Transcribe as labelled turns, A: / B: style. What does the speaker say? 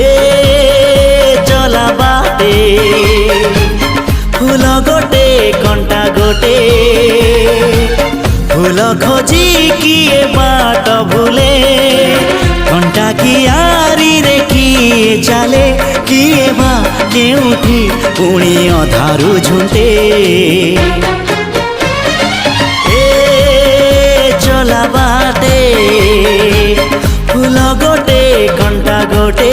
A: ए चला बाटे फूल गोटे कंटा गोटे फूल खोजी किए बाट भूले कंटा कियारी रे किए चले किए बा केउठी पुणी अधारू झुंटे ए चला बाटे फूल गोटे कंटा गोटे।